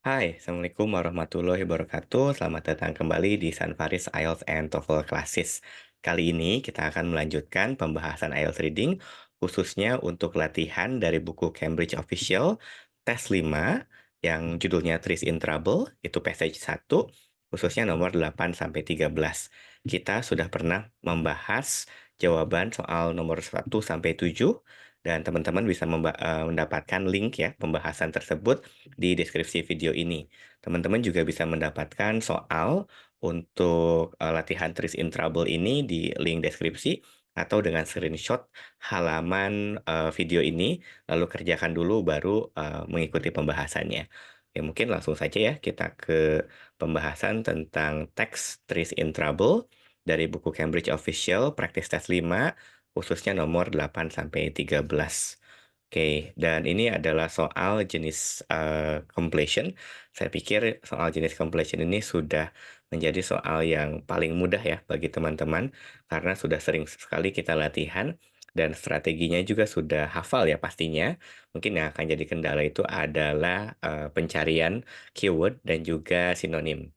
Hai, Assalamualaikum warahmatullahi wabarakatuh. Selamat datang kembali di San Faris IELTS and TOEFL Classes. Kali ini kita akan melanjutkan pembahasan IELTS Reading, khususnya untuk latihan dari buku Cambridge Official, tes 5, yang judulnya Trees in Trouble, itu passage 1, khususnya nomor 8-13. Kita sudah pernah membahas jawaban soal nomor 1-7, dan teman-teman bisa mendapatkan link ya pembahasan tersebut di deskripsi video ini. Teman-teman juga bisa mendapatkan soal untuk latihan Trees in Trouble ini di link deskripsi atau dengan screenshot halaman video ini, lalu kerjakan dulu baru mengikuti pembahasannya. Ya, mungkin langsung saja ya kita ke pembahasan tentang teks Trees in Trouble dari buku Cambridge Official Practice Test 5 khususnya nomor 8-13. Oke, dan ini adalah soal jenis completion. Saya pikir soal jenis completion ini sudah menjadi soal yang paling mudah ya bagi teman-teman karena sudah sering sekali kita latihan dan strateginya juga sudah hafal ya pastinya. Mungkin yang akan jadi kendala itu adalah pencarian keyword dan juga sinonim.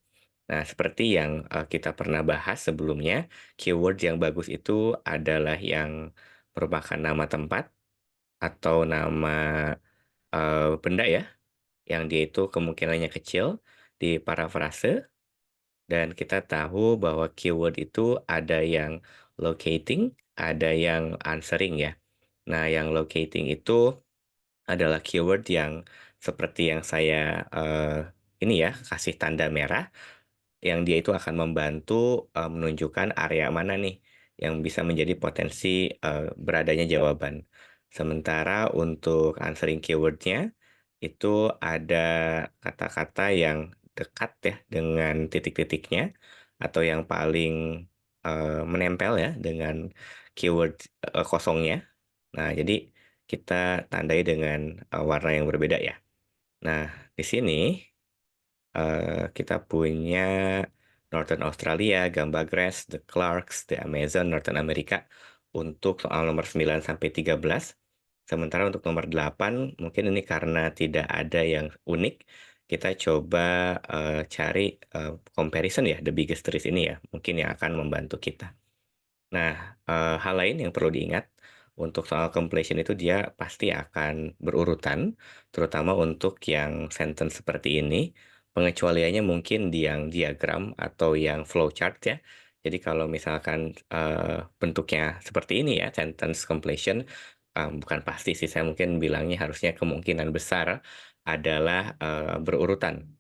Nah, seperti yang kita pernah bahas sebelumnya, keyword yang bagus itu adalah yang merupakan nama tempat atau nama benda ya, yang dia itu kemungkinannya kecil di parafrase, dan kita tahu bahwa keyword itu ada yang locating, ada yang answering ya. Nah, yang locating itu adalah keyword yang seperti yang saya ini ya, kasih tanda merah, yang dia itu akan membantu menunjukkan area mana nih yang bisa menjadi potensi beradanya jawaban. Sementara untuk answering keywordnya itu ada kata-kata yang dekat ya dengan titik-titiknya atau yang paling menempel ya dengan keyword kosongnya. Nah, jadi kita tandai dengan warna yang berbeda ya. Nah, di sini kita punya Northern Australia, Gamba Grass, The Clarks, The Amazon, Northern America untuk soal nomor 9-13. Sementara untuk nomor 8, mungkin ini karena tidak ada yang unik, kita coba cari comparison ya, the biggest trees ini ya, mungkin yang akan membantu kita. Nah, hal lain yang perlu diingat, untuk soal completion itu dia pasti akan berurutan, terutama untuk yang sentence seperti ini. Pengecualiannya mungkin di yang diagram atau yang flowchart ya. Jadi kalau misalkan bentuknya seperti ini ya, sentence completion, bukan pasti sih, saya mungkin bilangnya harusnya kemungkinan besar adalah berurutan.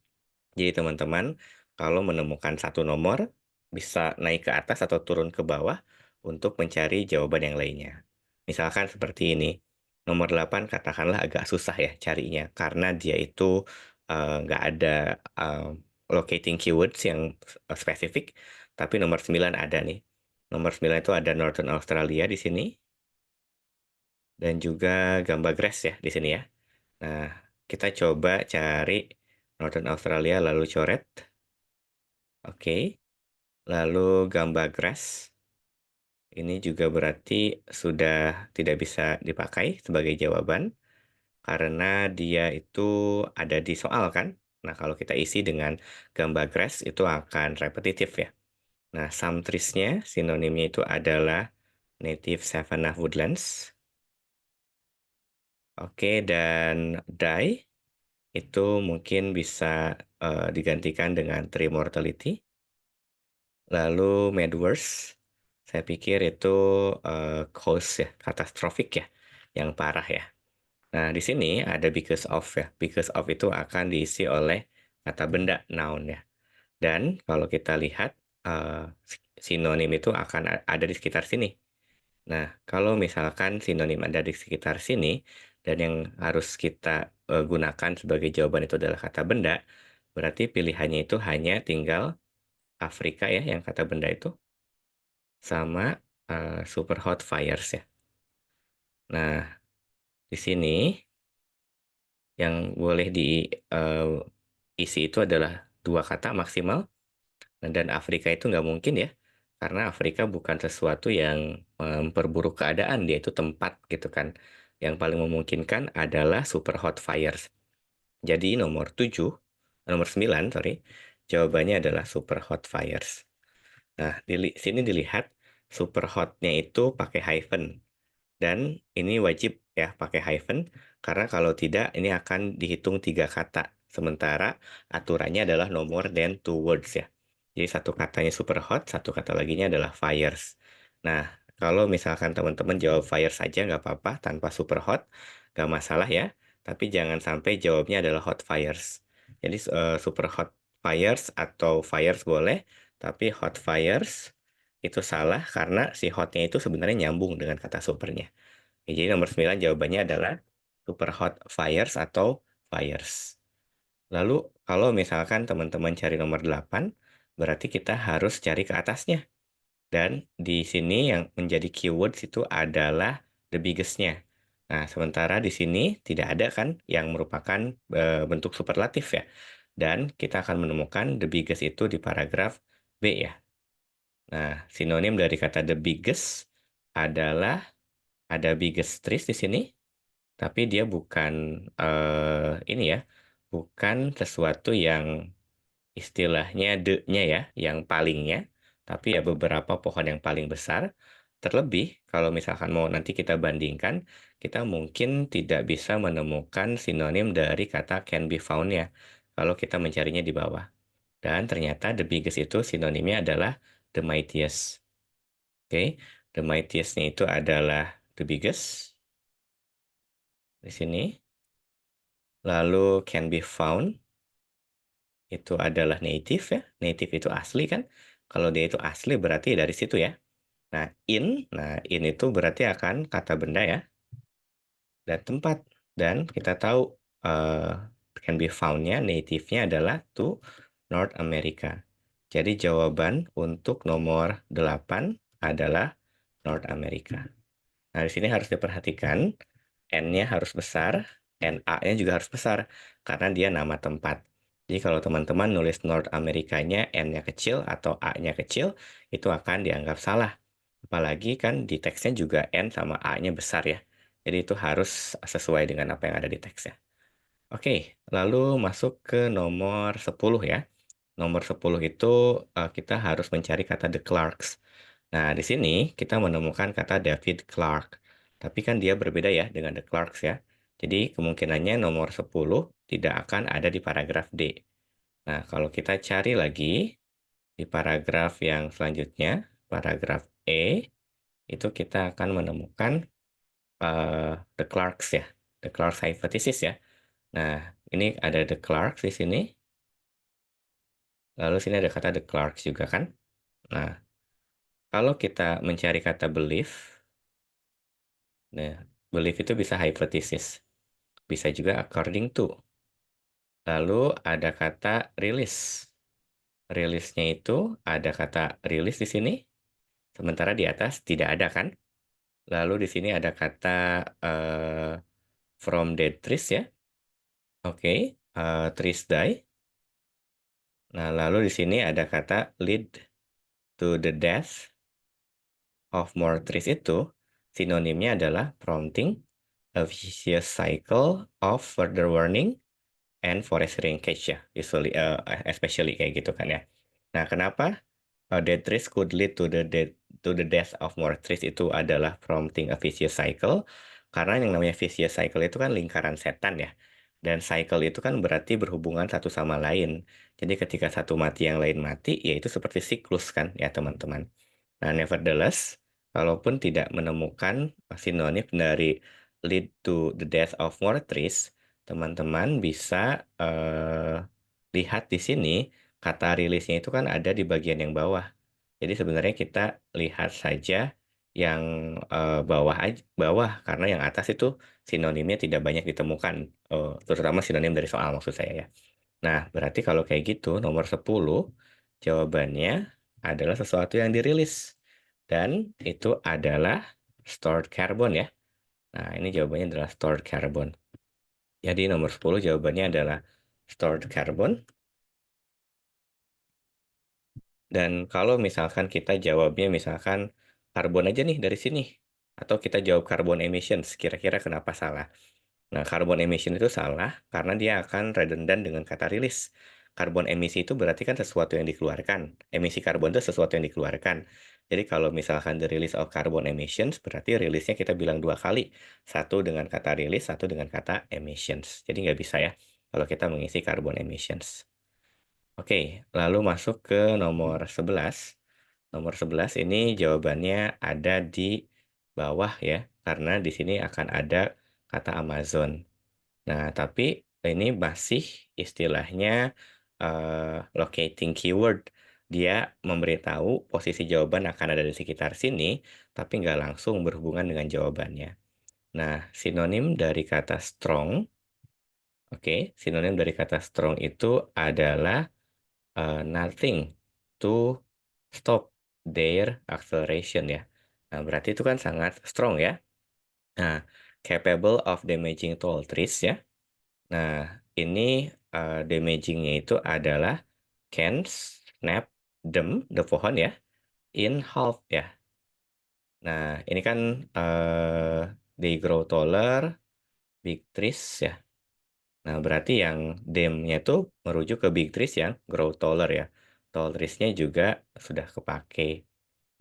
Jadi teman-teman, kalau menemukan satu nomor, bisa naik ke atas atau turun ke bawah untuk mencari jawaban yang lainnya. Misalkan seperti ini, nomor 8 katakanlah agak susah ya carinya, karena dia itu nggak ada locating keywords yang spesifik, tapi nomor 9 ada nih. Nomor 9 itu ada Northern Australia di sini, dan juga Gamba Grass ya di sini ya. Nah, kita coba cari Northern Australia lalu coret. Oke, lalu Gamba Grass ini juga berarti sudah tidak bisa dipakai sebagai jawaban karena dia itu ada di soal kan. Nah, kalau kita isi dengan Gamba Grass itu akan repetitif ya. Nah, some trees-nya sinonimnya itu adalah native savanna woodlands. Oke, dan die itu mungkin bisa digantikan dengan tree mortality. Lalu Medworth, saya pikir itu cause ya, katastrofik ya, yang parah ya. Nah, di sini ada because of ya. Because of itu akan diisi oleh kata benda, noun ya. Dan kalau kita lihat, sinonim itu akan ada di sekitar sini. Nah, kalau misalkan sinonim ada di sekitar sini, dan yang harus kita gunakan sebagai jawaban itu adalah kata benda, berarti pilihannya itu hanya tinggal Afrika ya, yang kata benda itu, sama super hot fires ya. Nah, di sini yang boleh diisi itu adalah dua kata maksimal, dan Afrika itu nggak mungkin ya, karena Afrika bukan sesuatu yang memperburuk keadaan, dia itu tempat gitu kan. Yang paling memungkinkan adalah super hot fires. Jadi nomor 7 nomor 9, sorry, jawabannya adalah super hot fires. Nah, sini dilihat super hot-nya itu pakai hyphen. Dan ini wajib ya pakai hyphen, karena kalau tidak ini akan dihitung 3 kata. Sementara aturannya adalah no more than 2 words ya. Jadi satu katanya super hot, satu kata laginya adalah fires. Nah, kalau misalkan teman-teman jawab fires saja nggak apa-apa, tanpa super hot, nggak masalah ya. Tapi jangan sampai jawabnya adalah hot fires. Jadi super hot fires atau fires boleh, tapi hot fires itu salah karena si hotnya itu sebenarnya nyambung dengan kata supernya. Oke, jadi nomor 9 jawabannya adalah super hot fires atau fires. Lalu kalau misalkan teman-teman cari nomor 8, berarti kita harus cari ke atasnya. Dan di sini yang menjadi keyword itu adalah the biggest-nya. Nah, sementara di sini tidak ada kan yang merupakan bentuk superlatif ya. Dan kita akan menemukan the biggest itu di paragraf B ya. Nah, sinonim dari kata the biggest adalah ada biggest trees di sini, tapi dia bukan ini ya, bukan sesuatu yang istilahnya the-nya ya, yang palingnya, tapi ya beberapa pohon yang paling besar. Terlebih kalau misalkan mau nanti kita bandingkan, kita mungkin tidak bisa menemukan sinonim dari kata can be found-nya kalau kita mencarinya di bawah. Dan ternyata the biggest itu sinonimnya adalah the mightiest. Oke, the mightiest-nya itu adalah the biggest di sini. Lalu can be found itu adalah native ya. Native itu asli kan. Kalau dia itu asli berarti dari situ ya. Nah in itu berarti akan kata benda ya dan tempat. Dan kita tahu eh, can be found-nya native-nya adalah to North America. Jadi jawaban untuk nomor 8 adalah North America. Nah, di sini harus diperhatikan, N-nya harus besar, NA-nya juga harus besar, karena dia nama tempat. Jadi kalau teman-teman nulis North Amerikanya N-nya kecil atau A-nya kecil, itu akan dianggap salah. Apalagi kan di teksnya juga N sama A-nya besar ya. Jadi itu harus sesuai dengan apa yang ada di teksnya. Oke, lalu masuk ke nomor 10 ya. Nomor 10 itu kita harus mencari kata the Clarks. Nah, di sini kita menemukan kata David Clark. Tapi kan dia berbeda ya dengan the Clarks ya. Jadi kemungkinannya nomor 10 tidak akan ada di paragraf D. Nah, kalau kita cari lagi di paragraf yang selanjutnya, paragraf E, itu kita akan menemukan the Clarks ya. The Clarks hypothesis ya. Nah, ini ada the Clarks di sini. Lalu sini ada kata the Clarks juga kan. Nah, kalau kita mencari kata belief, nah, belief itu bisa hypothesis, bisa juga according to. Lalu ada kata release. Release-nya itu ada kata release di sini, sementara di atas tidak ada kan. Lalu di sini ada kata from dead trees ya. Oke, trees die. Nah, lalu di sini ada kata lead to the death of more trees itu sinonimnya adalah prompting a vicious cycle of further warning and forest shrinkage ya, usually, especially kayak gitu kan ya. Nah, kenapa dead trees could lead to the death of more trees itu adalah prompting a vicious cycle? Karena yang namanya vicious cycle itu kan lingkaran setan ya. Dan cycle itu kan berarti berhubungan satu sama lain. Jadi ketika satu mati yang lain mati, ya itu seperti siklus kan ya teman-teman. Nah, nevertheless, kalaupun tidak menemukan sinonim dari lead to the death of more trees, teman-teman bisa lihat di sini kata rilisnya itu kan ada di bagian yang bawah. Jadi sebenarnya kita lihat saja yang bawah aja, bawah karena yang atas itu sinonimnya tidak banyak ditemukan, terutama sinonim dari soal maksud saya ya. Nah, berarti kalau kayak gitu, nomor 10 jawabannya adalah sesuatu yang dirilis. Dan itu adalah stored carbon ya. Nah, ini jawabannya adalah stored carbon. Jadi nomor 10 jawabannya adalah stored carbon. Dan kalau misalkan kita jawabnya misalkan karbon aja nih dari sini. Atau kita jawab carbon emissions, kira-kira kenapa salah? Nah, carbon emission itu salah karena dia akan redundant dengan kata rilis. karbon emisi itu berarti kan sesuatu yang dikeluarkan. Emisi karbon itu sesuatu yang dikeluarkan. Jadi kalau misalkan the release of carbon emissions, berarti rilisnya kita bilang dua kali. Satu dengan kata release, satu dengan kata emissions. Jadi nggak bisa ya kalau kita mengisi carbon emissions. Oke, lalu masuk ke nomor 11. Nomor 11 ini jawabannya ada di bawah ya, karena di sini akan ada kata Amazon. Nah, tapi ini masih istilahnya locating keyword. Dia memberitahu posisi jawaban akan ada di sekitar sini, tapi nggak langsung berhubungan dengan jawabannya. Nah, sinonim dari kata strong, oke, sinonim dari kata strong itu adalah nothing to stop their acceleration ya. Nah, berarti itu kan sangat strong ya. Nah, capable of damaging tall trees ya. Nah, ini damaging-nya itu adalah can snap them, the pohon ya, in half ya. Nah, ini kan they grow taller, big trees ya. Nah, berarti yang them-nya itu merujuk ke big trees yang grow taller ya. Tall trees-nya juga sudah kepake.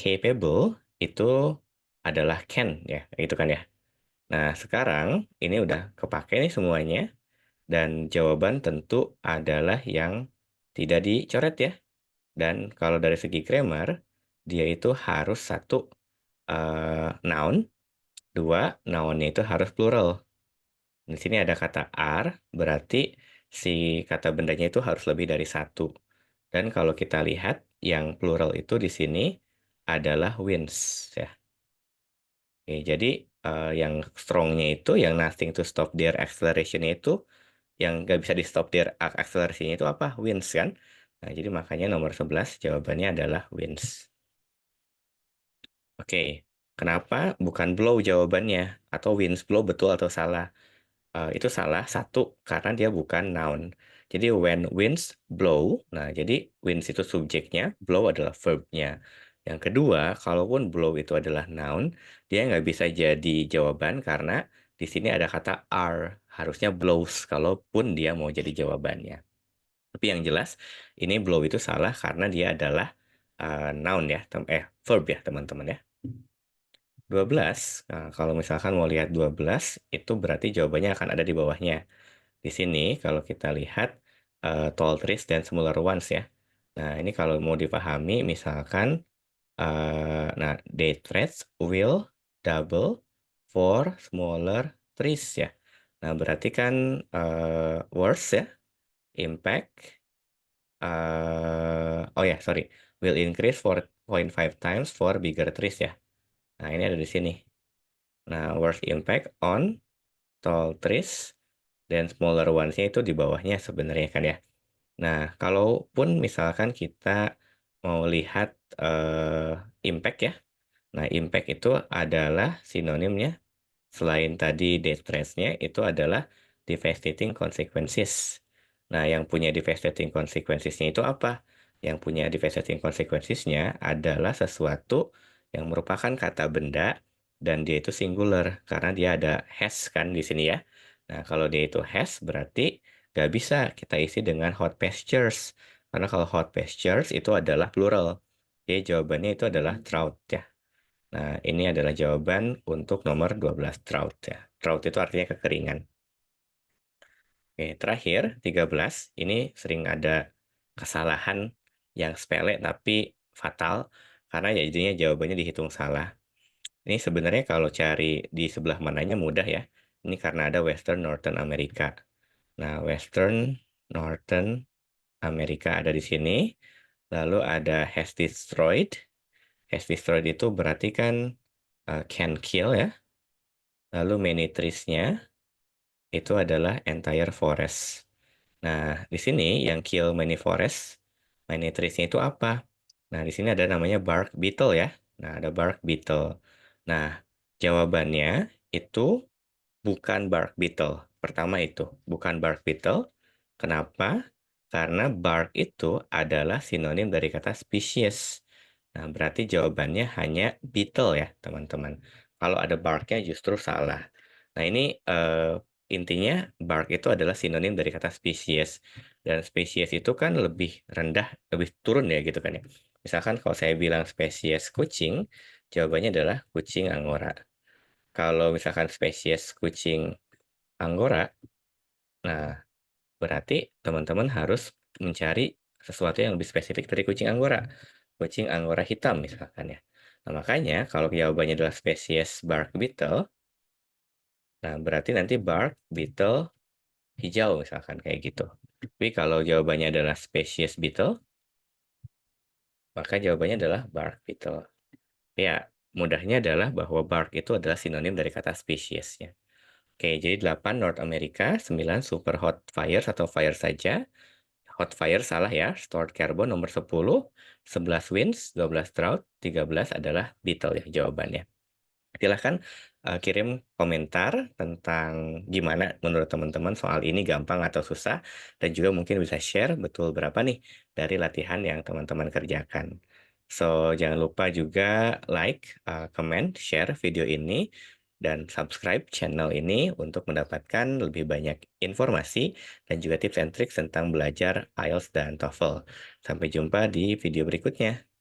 Capable itu adalah can ya, gitu kan ya. Nah, sekarang ini udah kepake nih semuanya. Dan jawaban tentu adalah yang tidak dicoret ya. Dan kalau dari segi grammar, dia itu harus satu noun, dua noun-nya itu harus plural. Di sini ada kata are, berarti si kata bendanya itu harus lebih dari satu. Dan kalau kita lihat, yang plural itu di sini adalah wins ya. Oke, jadi yang strong-nya itu, yang nothing to stop their acceleration-nya itu, yang nggak bisa di-stop their acceleration-nya itu apa? Wins kan? Nah, jadi makanya nomor 11 jawabannya adalah wins. Oke, kenapa bukan blow jawabannya? Atau wins blow betul atau salah? Itu salah, satu, karena dia bukan noun. Jadi when winds blow, nah jadi winds itu subjeknya, blow adalah verbnya. Yang kedua, kalaupun blow itu adalah noun, dia nggak bisa jadi jawaban karena di sini ada kata are, harusnya blows, kalaupun dia mau jadi jawabannya. Tapi yang jelas, ini blow itu salah karena dia adalah noun ya, verb ya teman-teman ya. 12, nah, kalau misalkan mau lihat 12, itu berarti jawabannya akan ada di bawahnya. Di sini kalau kita lihat tall trees dan smaller ones ya. Nah, ini kalau mau dipahami misalkan nah dead trees will double for smaller trees ya. Nah, berarti kan worse ya, impact oh ya, sorry, will increase 4.5 times for bigger trees ya. Nah, ini ada di sini. Nah, worst impact on tall trees dan smaller ones-nya itu di bawahnya sebenarnya kan ya. Nah, kalaupun misalkan kita mau lihat impact ya. Nah, impact itu adalah sinonimnya selain tadi death threats-nya itu adalah devastating consequences. Nah, yang punya devastating consequences-nya itu apa? Yang punya devastating consequences-nya adalah sesuatu yang merupakan kata benda dan dia itu singular karena dia ada has kan di sini ya. Nah, kalau dia itu has berarti nggak bisa kita isi dengan hot pastures. Karena kalau hot pastures itu adalah plural. Jadi jawabannya itu adalah drought ya. Nah, ini adalah jawaban untuk nomor 12 drought ya. Drought itu artinya kekeringan. Oke, terakhir 13, ini sering ada kesalahan yang sepele tapi fatal karena ya jadinya jawabannya dihitung salah. Ini sebenarnya kalau cari di sebelah mananya mudah ya. Ini karena ada Western Northern America. Nah, Western Northern America ada di sini. Lalu ada has destroyed. Has destroyed itu berarti kan can kill ya. Lalu many trees-nya itu adalah entire forest. Nah, di sini yang kill many forest, many trees-nya itu apa? Nah, di sini ada namanya bark beetle ya. Nah, ada bark beetle. Nah, jawabannya itu bukan bark beetle. Pertama itu, bukan bark beetle. Kenapa? Karena bark itu adalah sinonim dari kata species. Nah, berarti jawabannya hanya beetle ya, teman-teman. Kalau ada barknya justru salah. Nah, ini Intinya bark itu adalah sinonim dari kata spesies, dan spesies itu kan lebih rendah, lebih turun ya gitu kan ya. Misalkan kalau saya bilang spesies kucing, jawabannya adalah kucing Angora. Kalau misalkan spesies kucing Anggora, nah berarti teman-teman harus mencari sesuatu yang lebih spesifik dari kucing Anggora. Kucing Anggora hitam misalkan ya. Nah, makanya kalau jawabannya adalah spesies bark beetle, nah berarti nanti bark beetle hijau misalkan kayak gitu. Tapi kalau jawabannya adalah spesies beetle, maka jawabannya adalah bark beetle. Ya, mudahnya adalah bahwa bark itu adalah sinonim dari kata spesiesnya. Oke, jadi 8 North America, 9 super hot fires atau fire saja. Hot fire salah ya, stored carbon nomor 10, 11 winds, 12 drought, 13 adalah beetle ya jawabannya. Silahkan, kirim komentar tentang gimana menurut teman-teman soal ini gampang atau susah, dan juga mungkin bisa share betul berapa nih dari latihan yang teman-teman kerjakan. So, jangan lupa juga like, comment, share video ini, dan subscribe channel ini untuk mendapatkan lebih banyak informasi dan juga tips and tricks tentang belajar IELTS dan TOEFL. Sampai jumpa di video berikutnya.